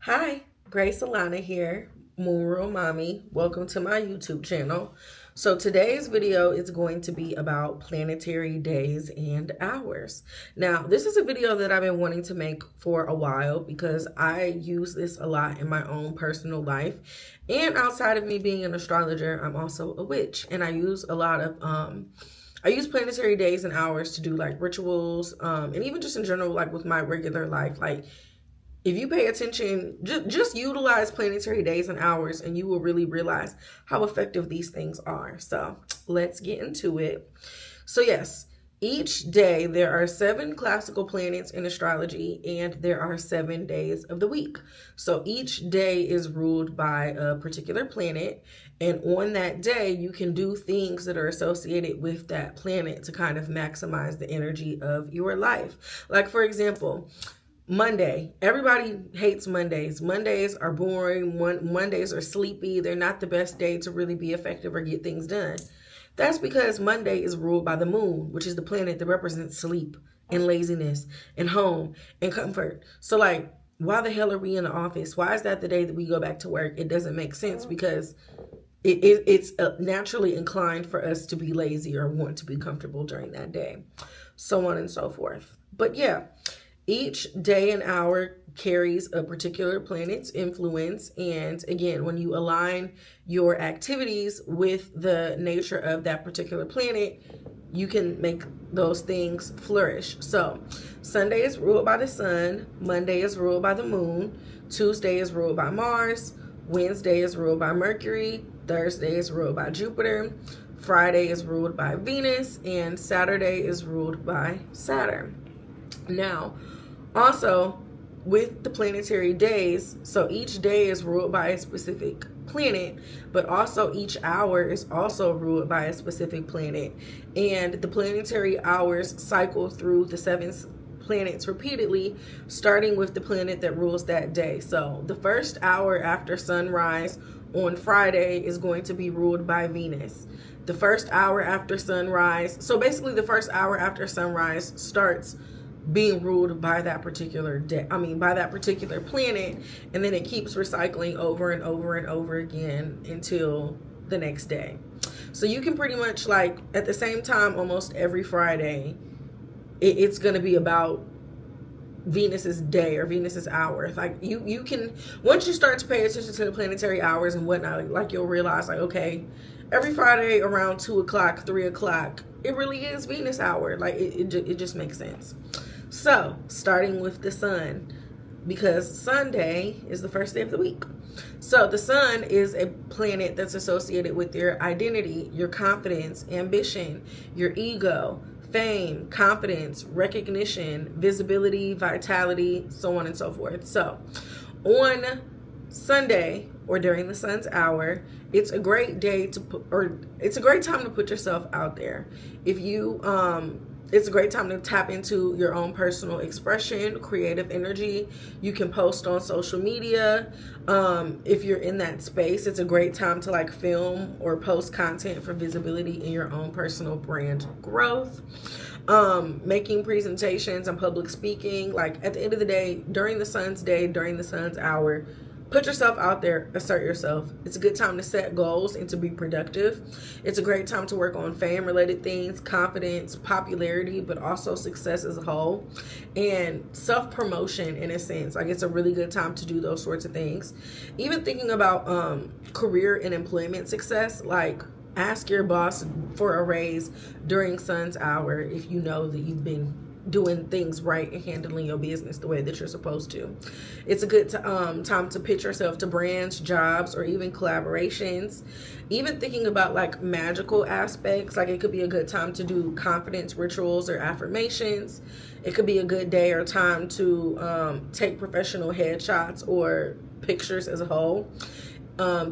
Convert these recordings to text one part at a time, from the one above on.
Hi, Grace Alana here, Moonroom Mommy. Welcome to my YouTube channel. So today's video is going to be about planetary days and hours. Now, this is a video that I've been wanting to make for a while because I use this a lot in my own personal life. And outside of me being an astrologer, I'm also a witch, and I use a lot of I use planetary days and hours to do like rituals, and even just in general, like with my regular life. Like, if you pay attention, just utilize planetary days and hours, and you will really realize how effective these things are. So let's get into it. So yes, each day there are 7 classical planets in astrology, and there are 7 days of the week. So each day is ruled by a particular planet, and on that day you can do things that are associated with that planet to kind of maximize the energy of your life. Like, for example, Monday. Everybody hates Mondays. Mondays are boring. Mondays are sleepy. They're not the best day to really be effective or get things done. That's because Monday is ruled by the moon, which is the planet that represents sleep and laziness and home and comfort. So, like, why the hell are we in the office? Why is that the day that we go back to work? It doesn't make sense because it's naturally inclined for us to be lazy or want to be comfortable during that day, so on and so forth. But yeah, each day and hour carries a particular planet's influence. And again, when you align your activities with the nature of that particular planet, you can make those things flourish. So Sunday is ruled by the sun, Monday is ruled by the moon, Tuesday is ruled by Mars, Wednesday is ruled by Mercury, Thursday is ruled by Jupiter, Friday is ruled by Venus, and Saturday is ruled by Saturn. Now, also with the planetary days, so each day is ruled by a specific planet, but also each hour is also ruled by a specific planet. And the planetary hours cycle through the 7 planets repeatedly, starting with the planet that rules that day. So the first hour after sunrise on Friday is going to be ruled by Venus. The first hour after sunrise, so basically the first hour after sunrise starts being ruled by that particular day, by that particular planet, and then it keeps recycling over and over and over again until the next day. So you can pretty much, like, at the same time almost every Friday, it's going to be about Venus's day or Venus's hour. Like, you can, once you start to pay attention to the planetary hours and whatnot, like, you'll realize, like, okay, every Friday around 2 o'clock, 3 o'clock, it really is Venus hour. Like, it just makes sense. So starting with the sun, because Sunday is the first day of the week. So the sun is a planet that's associated with your identity, your confidence, ambition, your ego, fame, confidence, recognition, visibility, vitality, so on and so forth. So on Sunday, or during the sun's hour, it's a great day to put, or it's a great time to put yourself out there. If you it's a great time to tap into your own personal expression, creative energy. You can post on social media. If you're in that space, it's a great time to, like, film or post content for visibility in your own personal brand growth. Making presentations and public speaking. Like, at the end of the day, during the sun's day, during the sun's hour, put yourself out there, assert yourself. It's a good time to set goals and to be productive. It's a great time to work on fame-related things, confidence, popularity, but also success as a whole, and self-promotion in a sense. Like, it's a really good time to do those sorts of things. Even thinking about career and employment success, like, ask your boss for a raise during sun's hour if you know that you've been doing things right and handling your business the way that you're supposed to. It's a good time to pitch yourself to brands, jobs, or even collaborations. Even thinking about, like, magical aspects, like, it could be a good time to do confidence rituals or affirmations. It could be a good day or time to take professional headshots or pictures as a whole.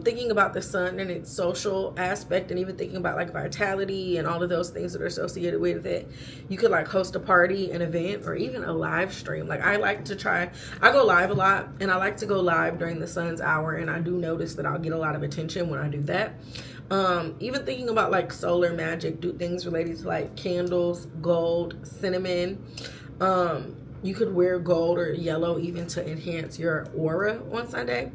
Thinking about the sun and its social aspect, and even thinking about, like, vitality and all of those things that are associated with it. You could, like, host a party, an event, or even a live stream. Like, I go live a lot, and I like to go live during the sun's hour, and I do notice that I'll get a lot of attention when I do that. Even thinking about, like, solar magic, do things related to, like, candles, gold, cinnamon, You could wear gold or yellow even to enhance your aura on Sunday.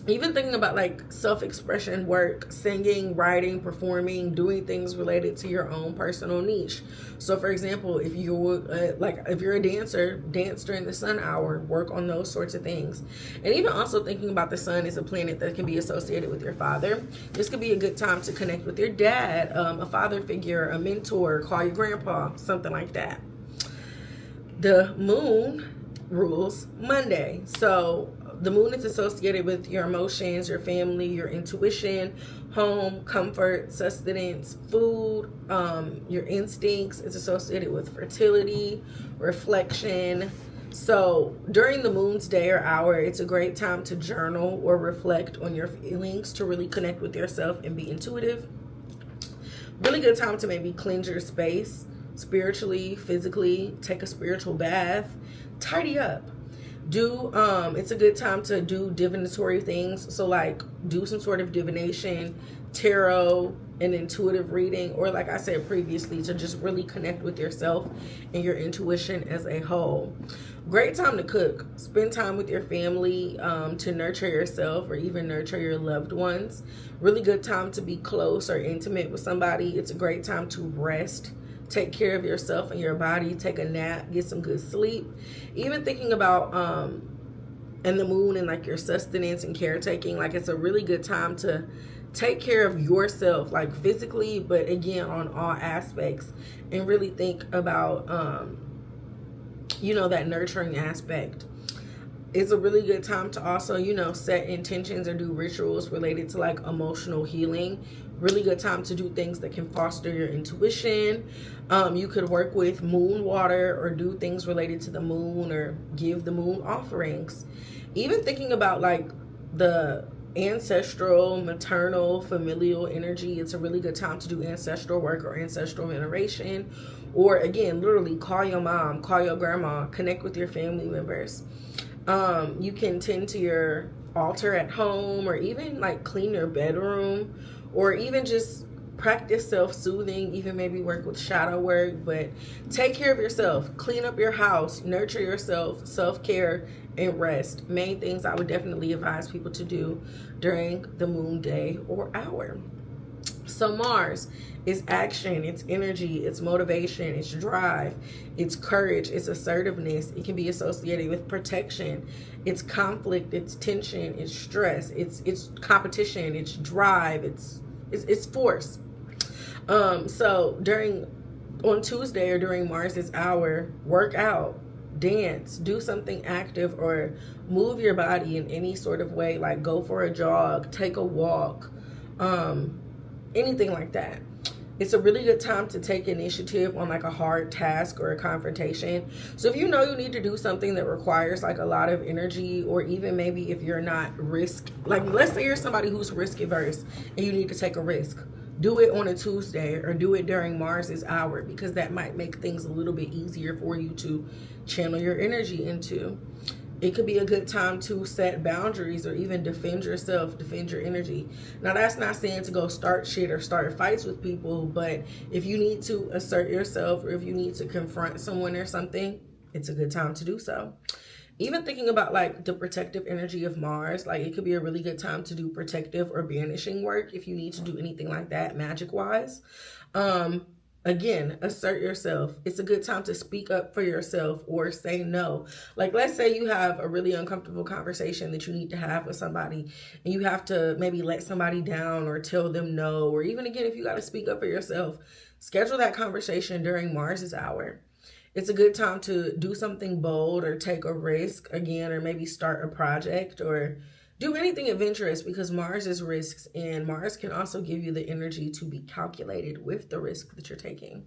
Even thinking about like self-expression work, singing, writing, performing, doing things related to your own personal niche. So for example, if you if you're a dancer, dance during the sun hour, work on those sorts of things. And even also thinking about the sun as a planet that can be associated with your father. This could be a good time to connect with your dad, a father figure, a mentor, call your grandpa, something like that. The moon rules Monday. So the moon is associated with your emotions, your family, your intuition, home, comfort, sustenance, food, your instincts. It's associated with fertility, reflection. So during the moon's day or hour, it's a great time to journal or reflect on your feelings, to really connect with yourself and be intuitive. Really good time to maybe cleanse your space spiritually, physically, take a spiritual bath, tidy up. It's a good time to do divinatory things. So like do some sort of divination, tarot, and intuitive reading, or like I said previously, to just really connect with yourself and your intuition as a whole. Great time to cook, spend time with your family, to nurture yourself or even nurture your loved ones. Really good time to be close or intimate with somebody. It's a great time to rest, take care of yourself and your body, take a nap, get some good sleep. Even thinking about and the moon and like your sustenance and caretaking, like it's a really good time to take care of yourself, like physically, but again on all aspects, and really think about that nurturing aspect. It's a really good time to also set intentions or do rituals related to like emotional healing. Really good time to do things that can foster your intuition. You could work with moon water or do things related to the moon or give the moon offerings. Even thinking about like the ancestral, maternal, familial energy, it's a really good time to do ancestral work or ancestral veneration. Or again, literally call your mom, call your grandma, connect with your family members. You can tend to your altar at home, or even like clean your bedroom, or even just practice self-soothing, even maybe work with shadow work. But take care of yourself, clean up your house, nurture yourself, self-care, and rest. Main things I would definitely advise people to do during the moon day or hour. So Mars is action, it's energy, it's motivation, it's drive, it's courage, it's assertiveness. It can be associated with protection, it's conflict, it's tension, it's stress, it's competition, it's drive, it's force. So on Tuesday or during Mars's hour, work out, dance, do something active, or move your body in any sort of way, like go for a jog, take a walk, anything like that. It's a really good time to take initiative on like a hard task or a confrontation. So if you know you need to do something that requires like a lot of energy, or even maybe if you're not like let's say you're somebody who's risk averse and you need to take a risk, do it on a Tuesday or do it during Mars's hour, because that might make things a little bit easier for you to channel your energy into. It could be a good time to set boundaries or even defend yourself, defend your energy. Now, that's not saying to go start shit or start fights with people, but if you need to assert yourself or if you need to confront someone or something, it's a good time to do so. Even thinking about like the protective energy of Mars, like it could be a really good time to do protective or banishing work if you need to do anything like that magic wise. Again, assert yourself. It's a good time to speak up for yourself or say no. Like let's say you have a really uncomfortable conversation that you need to have with somebody, and you have to maybe let somebody down or tell them no, or even again, if you got to speak up for yourself, schedule that conversation during Mars's hour. It's a good time to do something bold or take a risk again, or maybe start a project or do anything adventurous, because Mars is risks, and Mars can also give you the energy to be calculated with the risk that you're taking.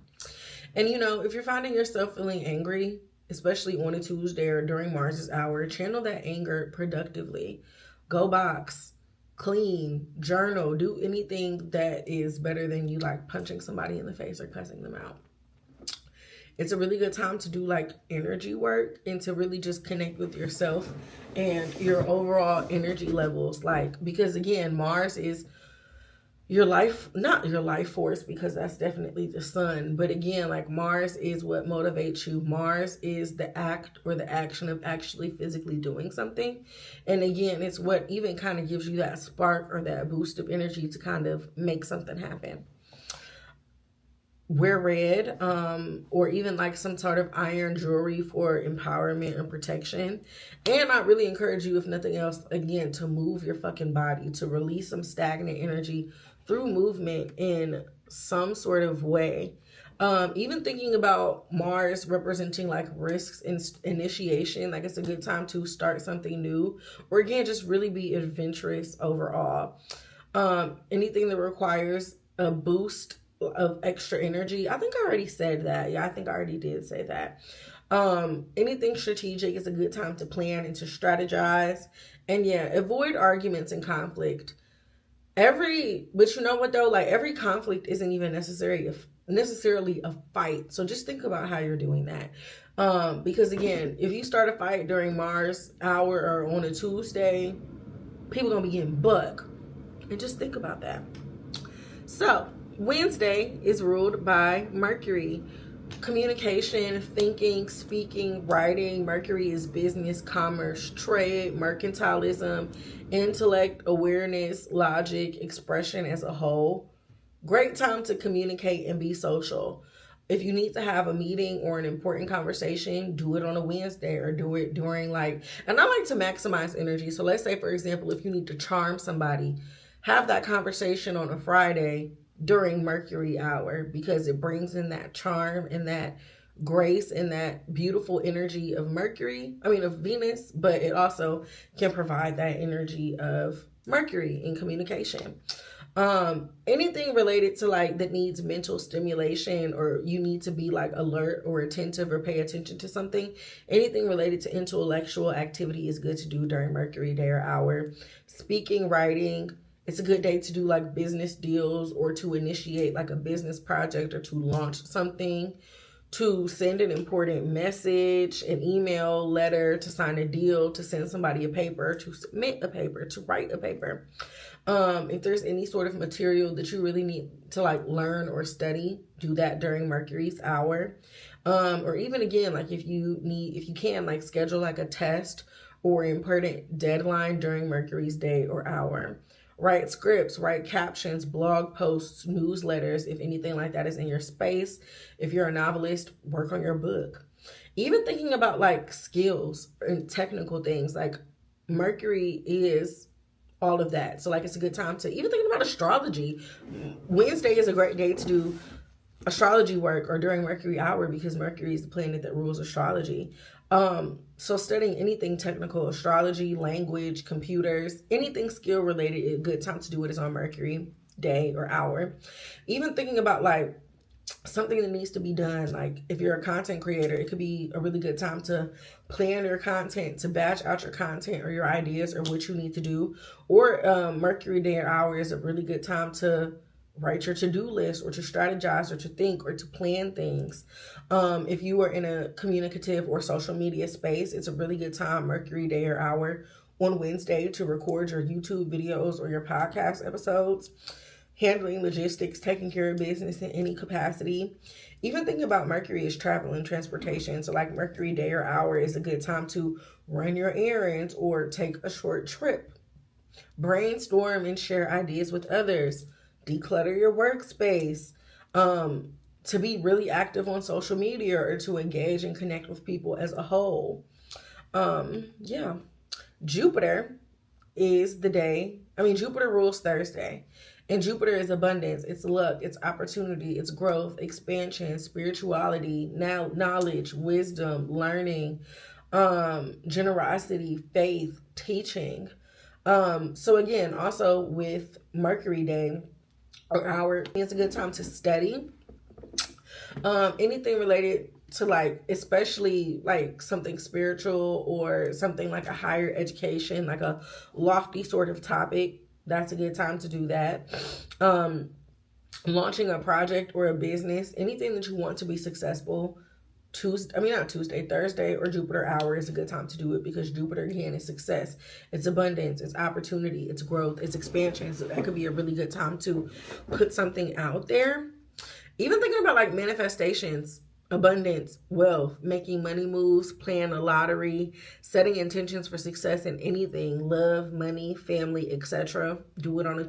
And if you're finding yourself feeling angry, especially on a Tuesday or during Mars's hour, channel that anger productively. Go box, clean, journal, do anything that is better than you like punching somebody in the face or cussing them out. It's a really good time to do like energy work and to really just connect with yourself and your overall energy levels. Like, because again, Mars is your life, not your life force, because that's definitely the sun, but again, like Mars is what motivates you. Mars is the act or the action of actually physically doing something, and again, it's what even kind of gives you that spark or that boost of energy to kind of make something happen. Wear red, or even like some sort of iron jewelry for empowerment and protection. And I really encourage you, if nothing else, again, to move your fucking body, to release some stagnant energy through movement in some sort of way. Even thinking about Mars representing like risks and initiation, like it's a good time to start something new, or again, just really be adventurous overall. Anything that requires a boost of extra energy. I think I already said that. Yeah, I think I already did say that. Anything strategic is a good time to plan and to strategize. And yeah, avoid arguments and conflict. But you know what though? Like every conflict isn't even necessarily a fight. So just think about how you're doing that. Because again, if you start a fight during Mars hour or on a Tuesday, people gonna be getting buck. And just think about that. So Wednesday is ruled by Mercury. Communication, thinking, speaking, writing. Mercury is business, commerce, trade, mercantilism, intellect, awareness, logic, expression as a whole. Great time to communicate and be social. If you need to have a meeting or an important conversation, do it on a Wednesday or do it during and I like to maximize energy. So let's say, for example, if you need to charm somebody, have that conversation on a Friday during Mercury hour, because it brings in that charm and that grace and that beautiful energy of of Venus, but it also can provide that energy of Mercury in communication. Anything related to that needs mental stimulation, or you need to be alert or attentive or pay attention to something, anything related to intellectual activity is good to do during Mercury day or hour. Speaking, writing, it's a good day to do business deals, or to initiate a business project, or to launch something, to send an important message, an email, letter, to sign a deal, to send somebody a paper, to submit a paper, to write a paper. If there's any sort of material that you really need to learn or study, do that during Mercury's hour. Or even again, if you can schedule a test or important deadline during Mercury's day or hour. Write scripts, write captions, blog posts, newsletters, if anything like that is in your space. If you're a novelist, work on your book. Even thinking about skills and technical things, Mercury is all of that. So it's a good time to even thinking about astrology. Wednesday is a great day to do astrology work, or during Mercury hour, because Mercury is the planet that rules astrology. So studying anything technical, astrology, language, computers, anything skill related, a good time to do it is on Mercury day or hour. Even thinking about something that needs to be done, if you're a content creator, it could be a really good time to plan your content, to batch out your content or your ideas or what you need to do. Or Mercury day or hour is a really good time to write your to-do list, or to strategize, or to think, or to plan things. If you are in a communicative or social media space, it's a really good time, Mercury day or hour, on Wednesday, to record your YouTube videos or your podcast episodes. Handling logistics, taking care of business in any capacity. Even thinking about Mercury is travel and transportation. So Mercury day or hour is a good time to run your errands or take a short trip. Brainstorm and share ideas with others. Declutter your workspace. To be really active on social media, or to engage and connect with people as a whole. Yeah. Jupiter is the day. Jupiter rules Thursday. And Jupiter is abundance, it's luck, it's opportunity, it's growth, expansion, spirituality, knowledge, wisdom, learning, generosity, faith, teaching. So again, also with Mercury day or hour, it's a good time to study. Anything related to especially something spiritual, or something a higher education, a lofty sort of topic. That's a good time to do that. Launching a project or a business, anything that you want to be successful, Thursday or Jupiter hour is a good time to do it, because Jupiter again is success, it's abundance, it's opportunity, it's growth, it's expansion. So that could be a really good time to put something out there. Even thinking about like manifestations, abundance, wealth, making money moves, playing a lottery, setting intentions for success in anything, love, money, family, etc. Do it on a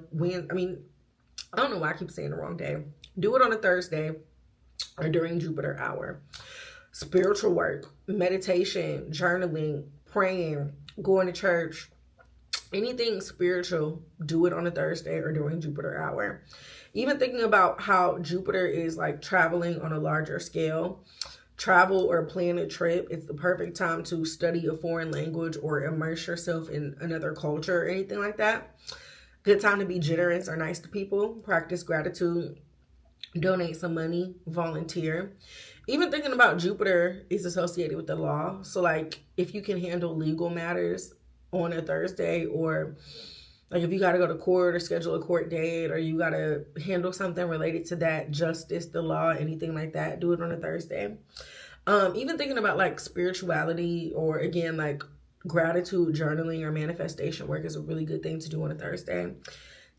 I don't know why I keep saying the wrong day. Do it on a Thursday or during Jupiter hour. Spiritual work, meditation, journaling, praying, going to church, anything spiritual, do it on a Thursday or during Jupiter hour. Even thinking about how Jupiter is like traveling on a larger scale, travel or plan a trip, it's the perfect time to study a foreign language or immerse yourself in another culture or anything like that. Good time to be generous or nice to people, practice gratitude, donate some money, volunteer. Even thinking about Jupiter is associated with the law. So like if you can handle legal matters on a Thursday, or like if you got to go to court or schedule a court date, or you got to handle something related to that, justice, the law, anything like that, do it on a Thursday. Even thinking about like spirituality, or again, like gratitude, journaling, or manifestation work is a really good thing to do on a Thursday.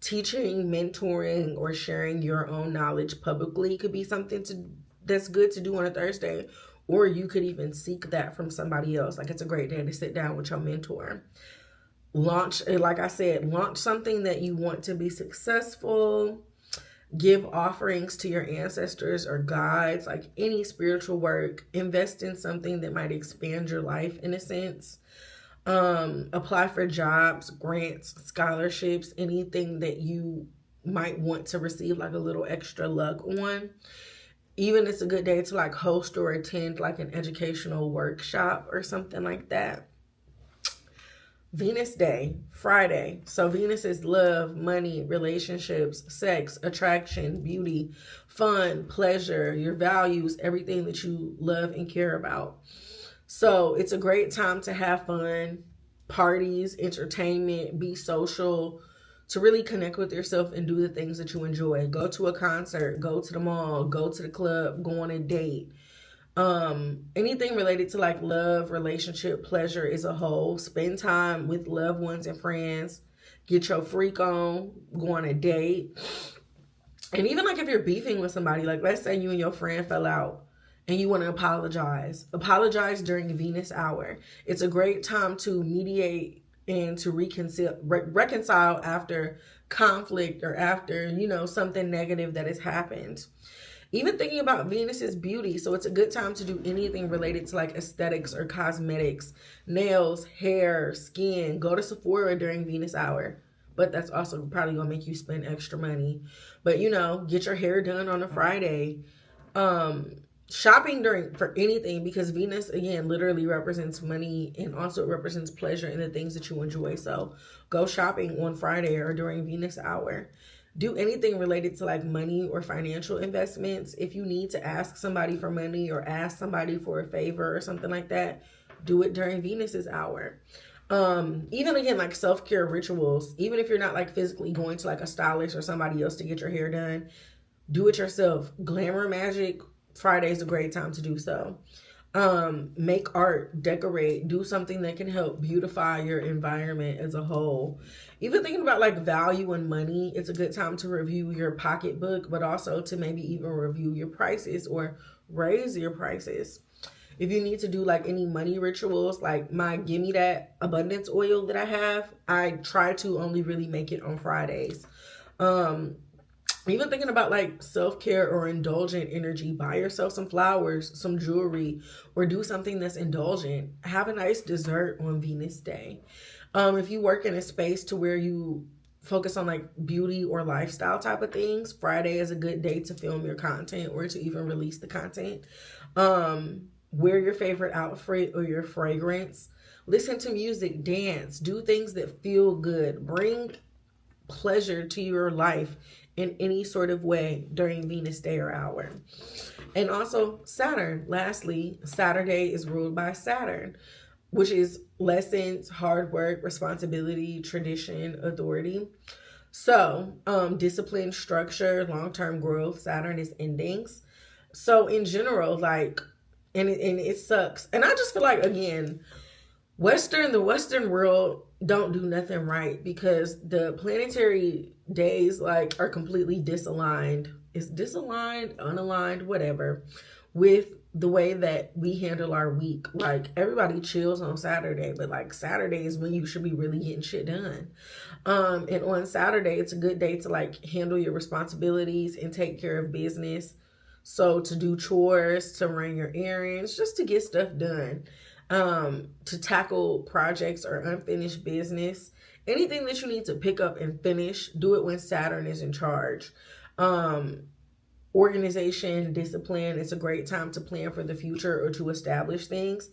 Teaching, mentoring, or sharing your own knowledge publicly could be something that's good to do on a Thursday. Or you could even seek that from somebody else. Like it's a great day to sit down with your mentor. Launch something that you want to be successful. Give offerings to your ancestors or guides, like any spiritual work. Invest in something that might expand your life in a sense. Apply for jobs, grants, scholarships, anything that you might want to receive like a little extra luck on. Even it's a good day to like host or attend like an educational workshop or something like that. Venus Day, Friday. So Venus is love, money, relationships, sex, attraction, beauty, fun, pleasure, your values, everything that you love and care about. So it's a great time to have fun, parties, entertainment, be social, to really connect with yourself and do the things that you enjoy. Go to a concert, go to the mall, go to the club, go on a date. Anything related to like love, relationship, pleasure as a whole. Spend time with loved ones and friends. Get your freak on, go on a date. And even like if you're beefing with somebody, like let's say you and your friend fell out and you want to apologize during Venus hour. It's a great time to mediate and to reconcile after conflict, or after, something negative that has happened. Even thinking about Venus's beauty. So it's a good time to do anything related to like aesthetics or cosmetics, nails, hair, skin. Go to Sephora during Venus hour. But that's also probably going to make you spend extra money. But, get your hair done on a Friday. Shopping for anything, because Venus again literally represents money, and also it represents pleasure and the things that you enjoy. So go shopping on Friday or during Venus hour. Do anything related to like money or financial investments. If you need to ask somebody for money or ask somebody for a favor or something like that, do it during Venus's hour. Even again, like self-care rituals, even if you're not like physically going to like a stylist or somebody else to get your hair done, do it yourself. Glamour magic, Friday is a great time to do so. Make art, decorate, do something that can help beautify your environment as a whole. Even thinking about like value and money, it's a good time to review your pocketbook, but also to maybe even review your prices or raise your prices. If you need to do like any money rituals, like my Gimme That abundance oil that I have, I try to only really make it on Fridays. Even thinking about like self-care or indulgent energy, buy yourself some flowers, some jewelry, or do something that's indulgent. Have a nice dessert on Venus Day. If you work in a space to where you focus on like beauty or lifestyle type of things, Friday is a good day to film your content or to even release the content. Wear your favorite outfit or your fragrance. Listen to music, dance, do things that feel good. Bring pleasure to your life in any sort of way during Venus Day or hour. And also Saturn. Lastly, Saturday is ruled by Saturn, which is lessons, hard work, responsibility, tradition, authority. So discipline, structure, long-term growth. Saturn is endings. So in general, like and it sucks. And I just feel like, again, the Western world don't do nothing right, because the planetary days like are completely disaligned. It's disaligned, unaligned, whatever, with the way that we handle our week. Like, everybody chills on Saturday, but like Saturday is when you should be really getting shit done. And on Saturday, it's a good day to like handle your responsibilities and take care of business. So to do chores, to run your errands, just to get stuff done, to tackle projects or unfinished business, anything that you need to pick up and finish, do it when Saturn is in charge. Organization, discipline, it's a great time to plan for the future or to establish things.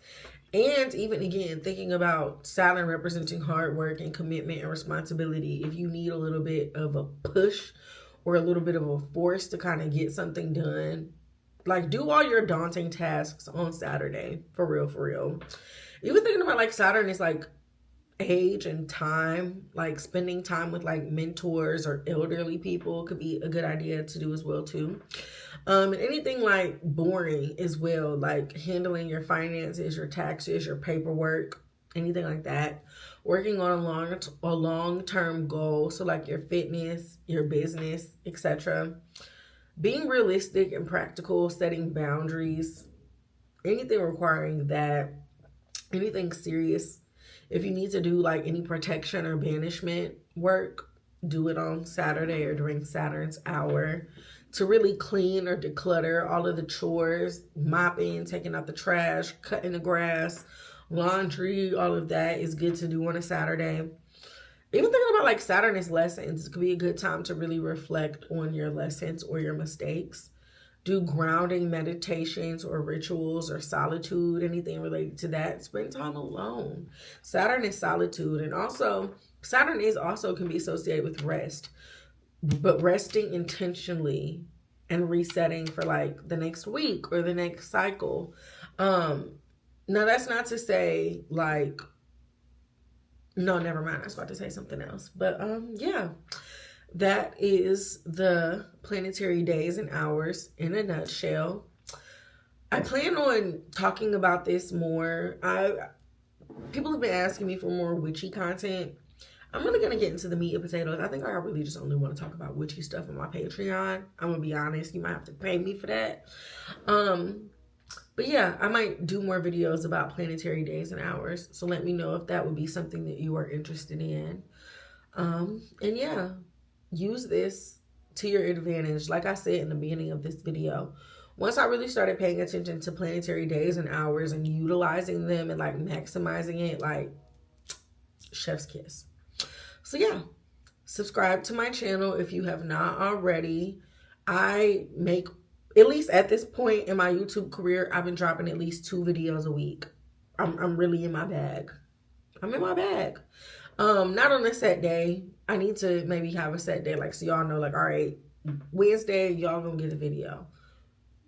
And even, again, thinking about Saturn representing hard work and commitment and responsibility, if you need a little bit of a push or a little bit of a force to kind of get something done, like, do all your daunting tasks on Saturday, for real, for real. Even thinking about like Saturn is like age and time, like spending time with like mentors or elderly people could be a good idea to do as well too. And anything like boring as well, like handling your finances, your taxes, your paperwork, anything like that. Working on a long-term goal, so like your fitness, your business, etc. Being realistic and practical, setting boundaries, anything requiring that, anything serious. If you need to do like any protection or banishment work, do it on Saturday or during Saturn's hour. To really clean or declutter all of the chores, mopping, taking out the trash, cutting the grass, laundry, all of that is good to do on a Saturday. Even thinking about like Saturn's lessons, it could be a good time to really reflect on your lessons or your mistakes. Do grounding meditations or rituals or solitude, anything related to that. Spend time alone. Saturn is solitude. And also, Saturn is also can be associated with rest, but resting intentionally and resetting for like the next week or the next cycle. Now, that's not to say like, no, never mind. I was about to say something else. But yeah. That is the planetary days and hours in a nutshell. I plan on talking about this more. People have been asking me for more witchy content. I'm really going to get into the meat and potatoes. I think I really just only want to talk about witchy stuff on my Patreon. I'm going to be honest. You might have to pay me for that. But yeah, I might do more videos about planetary days and hours. So let me know if that would be something that you are interested in. And yeah. Use this to your advantage. Like I said in the beginning of this video, once I really started paying attention to planetary days and hours and utilizing them and like maximizing it, like chef's kiss. So yeah, subscribe to my channel if you have not already. I make, at least at this point in my YouTube career, I've been dropping at least 2 videos a week. I'm really in my bag. I'm in my bag. Not on a set day. I need to maybe have a set day, like, so y'all know, like, all right, Wednesday, y'all gonna get a video.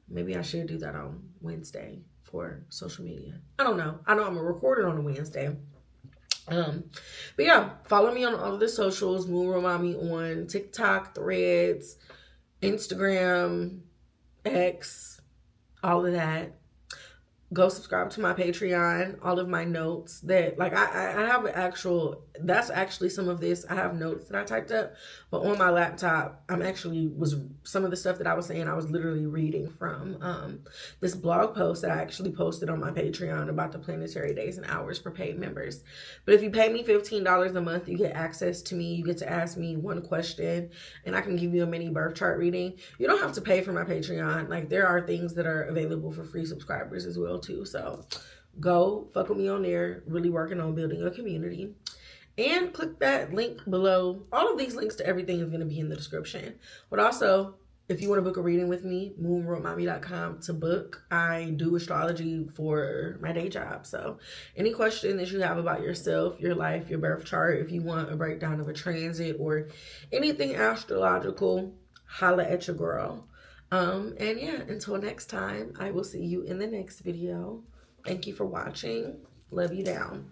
Maybe I should do that on Wednesday for social media. I don't know. I know I'm gonna record it on a Wednesday. But yeah, follow me on all of the socials. Moonrow Mommy on TikTok, Threads, Instagram, X, all of that. Go subscribe to my Patreon. All of my notes that, like, I have an actual, that's actually some of this. I have notes that I typed up, but on my laptop, some of the stuff that I was saying, I was literally reading from this blog post that I actually posted on my Patreon about the planetary days and hours for paid members. But if you pay me $15 a month, you get access to me. You get to ask me one question, and I can give you a mini birth chart reading. You don't have to pay for my Patreon. Like, there are things that are available for free subscribers as well too. So go fuck with me on there. Really working on building a community. And click that link below. All of these links to everything is going to be in the description. But also, if you want to book a reading with me, moonrowmommy.com to book. I do astrology for my day job. So any question that you have about yourself, your life, your birth chart, if you want a breakdown of a transit or anything astrological, holla at your girl. And yeah, until next time, I will see you in the next video. Thank you for watching. Love you down.